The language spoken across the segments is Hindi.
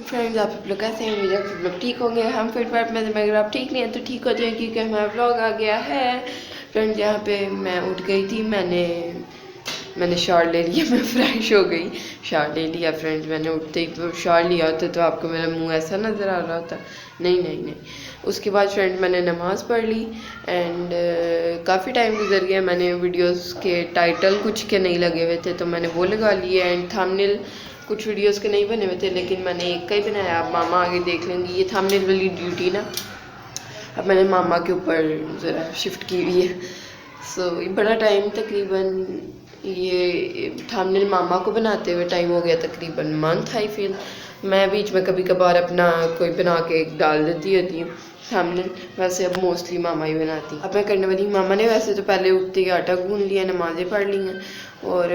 फ्रेंड्स, आप लोग कैसे हैं? उम्मीद है आप लोग ठीक होंगे। हम फिर बार में अगर आप ठीक नहीं हैं तो ठीक हो जाए, क्योंकि हमारा व्लॉग आ गया है। फ्रेंड्स, यहाँ पे मैं उठ गई थी, मैंने शावर ले लिया, मैं फ्रेश हो गई, शावर ले लिया। फ्रेंड्स, मैंने उठते ही शावर लिया होता तो आपको मेरा मुंह ऐसा नज़र आ रहा होता। नहीं। उसके बाद फ्रेंड मैंने नमाज़ पढ़ ली एंड काफ़ी टाइम गुजर गया। मैंने वीडियोस के टाइटल कुछ के नहीं लगे हुए थे तो मैंने वो लगा लिए एंड थंबनेल कुछ वीडियोस के नहीं बने हुए थे, लेकिन मैंने एक का ही बनाया। आप मामा आगे देख लेंगे, ये थंबनेल वाली ड्यूटी ना अब मैंने मामा के ऊपर ज़रा शिफ्ट की हुई है। सो ये बड़ा टाइम, तकरीबन ये थंबनेल मामा को बनाते हुए टाइम हो गया तकरीबन मंथ आई फील। मैं बीच में कभी कभार अपना कोई बना के डाल देती होती हूँ थंबनेल, वैसे अब मोस्टली मामा ही बनाती। अब मैं करने वाली, मामा ने वैसे तो पहले उठते ही आटा गूंद लिया, नमाज़ें पढ़ ली हैं और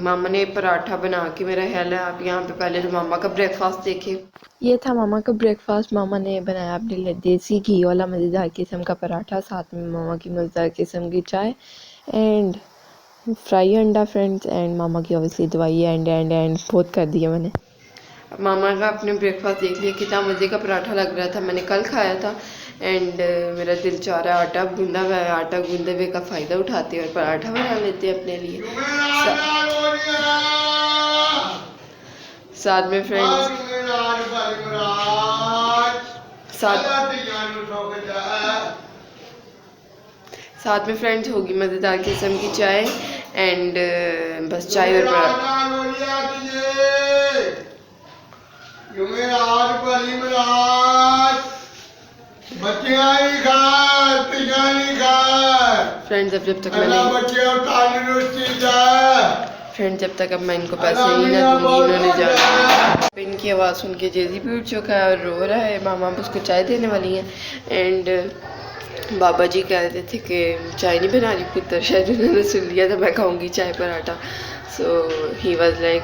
मामा ने पराठा बना के, मेरा ख्याल है आप यहाँ पे पहले तो मामा का ब्रेकफास्ट देखें। ये था मामा का ब्रेकफास्ट। मामा ने बनाया अपने लिए देसी घी वाला मज़ेदार किस्म का पराठा, साथ में मामा की मज़ेदार किस्म की चाय एंड फ्राई अंडा फ्रेंड्स, एंड मामा की ऑब्वियसली दवाई एंड बहुत कर दिया मैंने। अब मामा का अपने ब्रेकफास्ट देख लिया, कितना मज़े का पराठा लग रहा था, मैंने कल खाया था एंड मेरा दिल चाह रहा है आटा गूंदा हुआ है, आटा गूंदे हुए का फ़ायदा उठाते हैं और पराठा बना लेते हैं अपने लिए। साथ में फ्रेंड्स साथ में फ्रेंड्स होगी मज़ेदार किस्म की चाय एंड बस चाय और फ्रेंड्स जब तक अब मैं इनको पैसे नहीं ना दूंगी, इन्होंने जाना। इनकी आवाज़ सुन के जेजी भी उठ चुका है और रो रहा है। मामा उसको चाय देने वाली हैं एंड बाबा जी कह रहे थे कि चाय नहीं बना रही पुत्र, शायद उन्होंने सुन लिया था मैं खाऊंगी चाय पराठा। सो ही वाज लाइक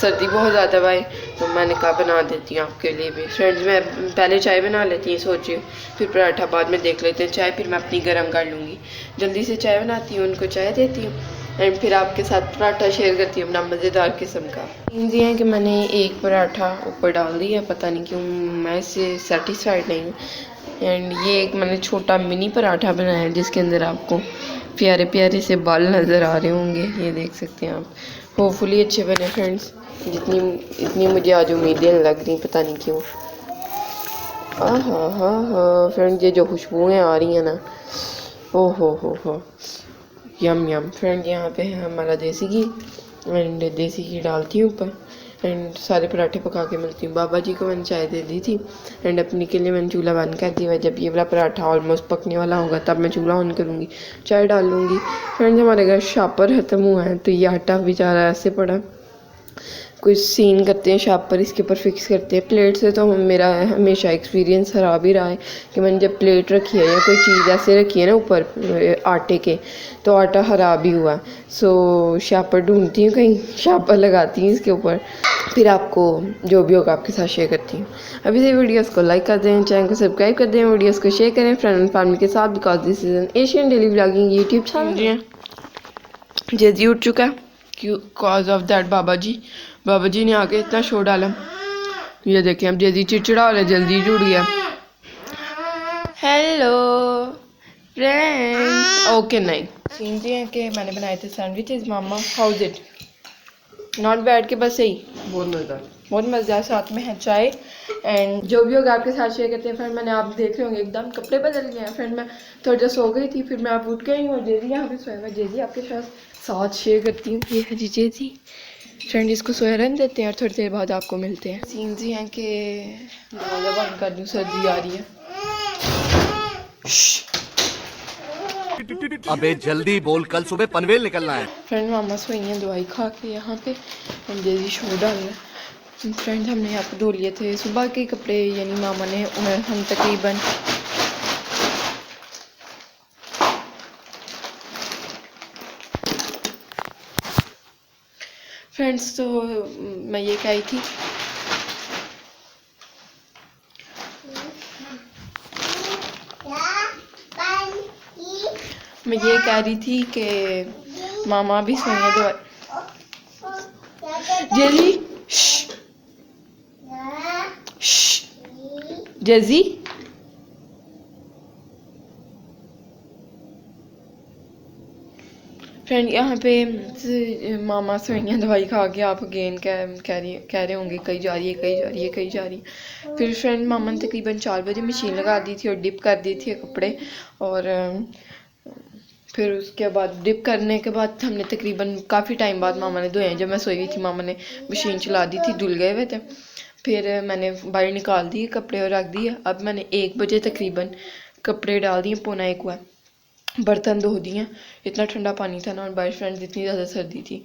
सर्दी बहुत ज़्यादा भाई, तो मैंने कहा बना देती हूँ आपके लिए भी। फ्रेंड्स, मैं पहले चाय बना लेती हूँ, सोची फिर पराठा बाद में देख लेते हैं, चाय फिर मैं अपनी गर्म कर लूँगी। जल्दी से चाय बनाती हूँ, उनको चाय देती हूँ एंड फिर आपके साथ पराठा शेयर करती हूँ अपना मज़ेदार किस्म का। ये है कि मैंने एक पराठा ऊपर डाल दिया, पता नहीं क्यों मैं इससे सेटिस्फाइड नहीं हूँ। एंड ये एक मैंने छोटा मिनी पराठा बनाया है जिसके अंदर आपको प्यारे प्यारे से बाल नज़र आ रहे होंगे, ये देख सकते हैं आप। होपफुली अच्छे बने फ्रेंड्स, इतनी मुझे आज उम्मीदें लग रही, पता नहीं क्यों। हाँ फ्रेंड्स, ये जो खुशबुएँ आ रही हैं ना, ओ हो यम फ्रेंड। यहाँ पे है हमारा देसी घी एंड देसी घी डालती हूँ ऊपर एंड सारे पराठे पका के मिलती हूँ। बाबा जी को मैंने चाय दे दी थी एंड अपने के लिए मैंने चूल्हा बंद कर दिया। जब ये वाला पराठा ऑलमोस्ट पकने वाला होगा तब मैं चूल्हा ऑन करूँगी, चाय डाल लूँगी। फ्रेंड्स, हमारे घर शापर ख़त्म हुआ है तो ये आटा बेचारा ऐसे पड़ा, कुछ सीन करते हैं शापर इसके ऊपर फिक्स करते हैं। प्लेट से तो मेरा हमेशा एक्सपीरियंस ख़राब ही रहा है कि मैंने जब प्लेट रखी है या कोई चीज़ ऐसे रखी है ना ऊपर आटे के, तो आटा ख़राब ही हुआ। सो शापर ढूंढती हूँ, कहीं शापर लगाती हूँ इसके ऊपर, फिर आपको जो भी होगा आपके साथ शेयर करती हूँ। अभी से वीडियोस को लाइक कर दें, चैनल को सब्सक्राइब कर दें, वीडियोस को शेयर करें फ्रेंड एंड फैमिली के साथ, because this is an Asian daily vlogging YouTube channel. जेजी उठ चुका है क्यों, कॉज ऑफ दैट बाबा जी ने आके इतना शोर डाला। ये देखें अब जेजी चिड़चिड़ा हो रहा है, जल्दी जुड़ गया। हेलो फ्रेंड्स, ओके नहीं सीन ये है कि मैंने बनाए थे sandwiches. Mama house it, not bad के बस सही, बहुत मज़ेदार। साथ में है चाय एंड जो भी होगा आपके साथ शेयर करते हैं। फ्रेंड, मैंने आप देख रहे होंगे एकदम कपड़े बदल गए हैं। फ्रेंड, मैं थोड़ा सा सो गई थी, फिर मैं आप उठ गई हूँ और जेजी यहाँ पे सोया हुआ। जेजी आपके साथ शेयर करती हूँ, ये है जी जेजी। फ्रेंड, इसको सोया रहने देते हैं और थोड़ी देर बाद आपको मिलते हैं। सीन्स ही हैं कि दरवाज़ा बंद कर दूँ, सर्दी आ रही है। अबे जल्दी बोल, कल सुबह पनवेल निकलना है। फ्रेंड, मामा सोई हैं दवाई खा के यहाँ पे, जेजी शोर डाल रहा है। फ्रेंड, हमने यहाँ पे धो लिए थे सुबह के कपड़े, यानी मामा ने हम तकरीबन फ्रेंड्स, तो मैं ये कही थी कि मामा भी सोई दवाई। जेली जेजी फ्रेंड यहाँ पे मामा सुइयाँ दवाई खा के आप अगेन कह रहे होंगे कहीं जा रही है कहीं जा रही है कहीं जा रही है। फिर फ्रेंड मामा ने तकरीबन 4 बजे मशीन लगा दी थी और डिप कर दी थी कपड़े। और फिर उसके बाद डिप करने के बाद हमने तकरीबन काफ़ी टाइम बाद मामा ने धोए। जब मैं सोई हुई थी मामा ने मशीन चला दी थी, धुल गए हुए थे। फिर मैंने बाहर निकाल दिए कपड़े और रख दिए। अब मैंने 1 बजे तकरीबन कपड़े डाल दिए, पौना 1 हुआ, बर्तन धो दिए। इतना ठंडा पानी था ना, और बारिश फ्रेंड्स इतनी ज़्यादा सर्दी थी।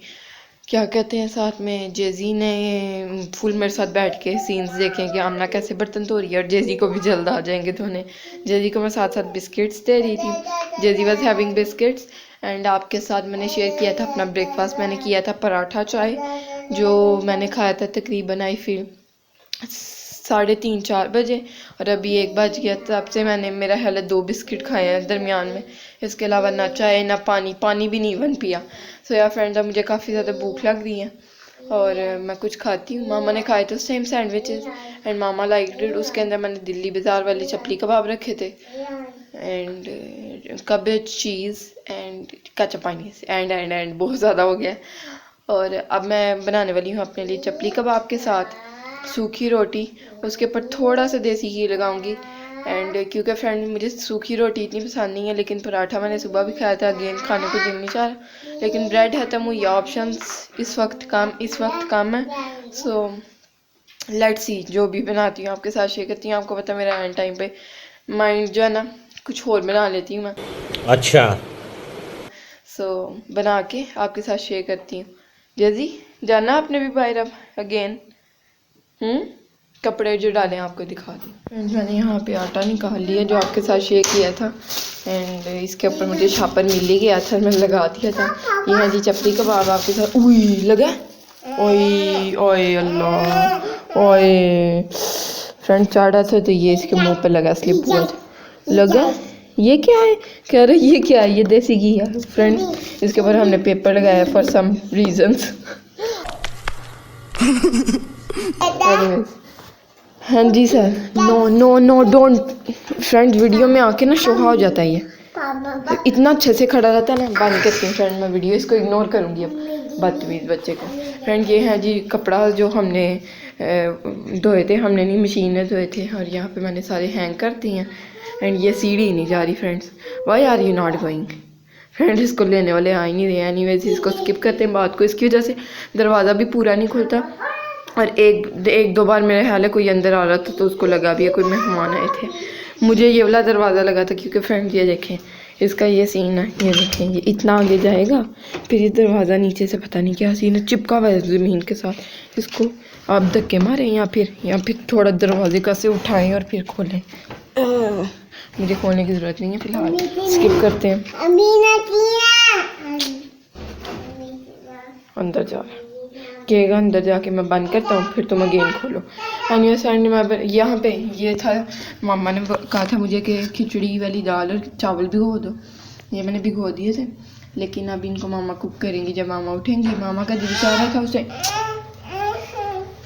क्या कहते हैं, साथ में जेजी ने फुल मेरे साथ बैठ के सीन्स देखे कि आमना कैसे बर्तन धो रही है, और जेजी को भी जल्द आ जाएंगे धोने। जेजी को मैं साथ साथ बिस्किट्स दे रही थी। जेजी वाज हैविंग बिस्किट्स। एंड आपके साथ मैंने शेयर किया था अपना ब्रेकफास्ट। मैंने किया था पराठा चाय, जो मैंने खाया था तकरीबन आई फील 3:30-4 बजे, और अभी 1 बज गया। तब से मैंने मेरा ख्याल है 2 बिस्किट खाए हैं दरमियान में। इसके अलावा ना चाय ना पानी भी नहीं इवन पिया। सो यार फ्रेंड्स, अब मुझे काफ़ी ज़्यादा भूख लग रही है और मैं कुछ खाती हूँ। मामा ने खाए थे same sandwiches and mama like it. उसके अंदर मैंने दिल्ली बाज़ार वाली चपली कबाब रखे थे एंड कबेज चीज़ एंड कच्चा पानी एंड बहुत ज़्यादा हो गया। और अब मैं बनाने वाली हूँ अपने लिए चपली कबाब के साथ सूखी रोटी। उसके ऊपर थोड़ा सा देसी घी लगाऊंगी। एंड क्योंकि फ्रेंड मुझे सूखी रोटी इतनी पसंद नहीं है, लेकिन पराठा मैंने सुबह भी खाया था, अगेन खाने को दिल नहीं चाह रहा। लेकिन ब्रेड है तो मुझे ऑप्शंस इस वक्त कम है। सो लेट्स सी, जो भी बनाती हूँ आपके साथ शेयर करती हूँ। आपको पता है मेरा एंड टाइम पे माइंड जो है ना, कुछ और बना लेती हूँ मैं। अच्छा। सो बना के आपके साथ शेयर करती हूँ। जैसी जाना आपने भी बाहर अब अगेन? कपड़े जो डाले आपको दिखा दी। मैंने यहाँ पे आटा निकाल लिया जो आपके साथ शेयर किया था। एंड इसके ऊपर मुझे छापर मिल ही गया था, मैंने लगा दिया था। ये है जी चपली कबाब आपके साथ। उई लगा, ओए ओए अल्लाह ओए। फ्रेंड चाटा था तो ये इसके मुंह पे लगा, इसलिए बहुत लगा। ये क्या है? कह रहे ये क्या है? ये देसी घी है फ्रेंड। इसके ऊपर हमने पेपर लगाया फॉर सम रीजंस। हाँ जी sir, no don't. Friend video में आके ना शोहा हो जाता है। ये इतना अच्छे से खड़ा रहता है ना, बंद करती हूँ फ्रेंड मैं वीडियो, इसको इग्नोर करूँगी अब, बदतमीज बच्चे को। फ्रेंड ये है जी कपड़ा जो हमने धोए थे, हमने नहीं मशीन में धोए थे, और यहाँ पे मैंने सारे हैंग कर दिए हैं। एंड ये सीढ़ी नहीं जा रही friends, why are you not going? Friend इसको लेने वाले आ ही नहीं रहे। एनीवेज इसको स्किप करते हैं बात को। इसकी वजह से दरवाज़ा भी पूरा नहीं खुलता, और एक दो बार मेरे ख्याल है कोई अंदर आ रहा था तो उसको लगा भी है, कोई मेहमान आए थे। मुझे ये वाला दरवाज़ा लगा था क्योंकि फ्रेंड्स ये देखें इसका ये सीन है, ये देखें ये इतना आगे जाएगा, फिर ये दरवाज़ा नीचे से पता नहीं क्या सीन है, चिपका हुआ है ज़मीन के साथ। इसको आप धक्के मारें या फिर थोड़ा दरवाजे का से उठाएं और फिर खोलें। मुझे खोलने की ज़रूरत नहीं है फ़िलहाल, स्किप करते हैं। अंदर जा रहा कहेगा, अंदर जाके मैं बंद करता हूँ, फिर तुम अगेन खोलो। एनिवर्सरी में यहाँ पे ये था, मामा ने कहा था मुझे कि खिचड़ी वाली दाल और चावल भिगो दो। ये मैंने भिगो दिए थे, लेकिन अब इनको मामा कुक करेंगी जब मामा उठेंगी। मामा का दिल चाह रहा था उसे,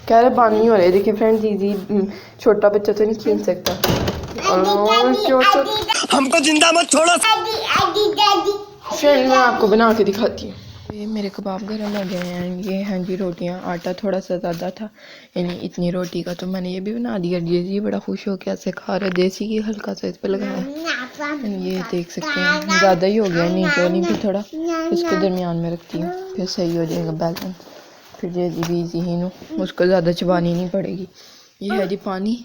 कह रहे पानी हो रहा है। देखिए फ्रेंड्स, इजी छोटा बच्चा तो नहीं खींच सकता। हमको जिंदा मत छोड़ो। फ्रेंड मैं आपको बना के दिखाती हूँ। ये मेरे कबाब गर्म हो गए हैं। ये हैं जी रोटियाँ, आटा थोड़ा सा ज़्यादा था यानी इतनी रोटी का, तो मैंने ये भी बना दिया। ये बड़ा खुश हो के ऐसे खा रहा है, देसी घी हल्का सा इस पर लगाया। ये देख सकते हैं ज़्यादा ही हो गया, नहीं फिर थोड़ा इसको दरमियान में रखती हूँ, फिर सही हो जाएगा बैलेंस। फिर जैसी भी इजी ही नो, उसको ज़्यादा चबानी नहीं पड़ेगी। ये है जी पानी।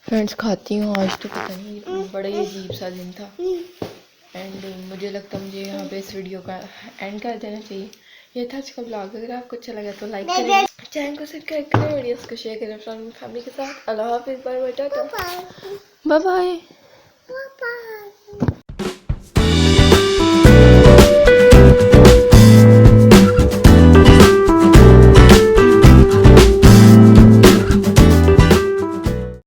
फ्रेंड्स खाती हूँ, आज तो पता नहीं बड़ा ही अजीब सा दिन था। एंड मुझे लगता है मुझे यहाँ पे इस वीडियो का एंड कर देना चाहिए। ये था आज का ब्लॉग। अगर आपको अच्छा लगा तो लाइक करें, चैनल को सब्सक्राइब करें, वीडियोस को शेयर करें फ्रेंड फैमिली के साथ। अल्लाह हाफिज़, bye bye, tata, bye bye.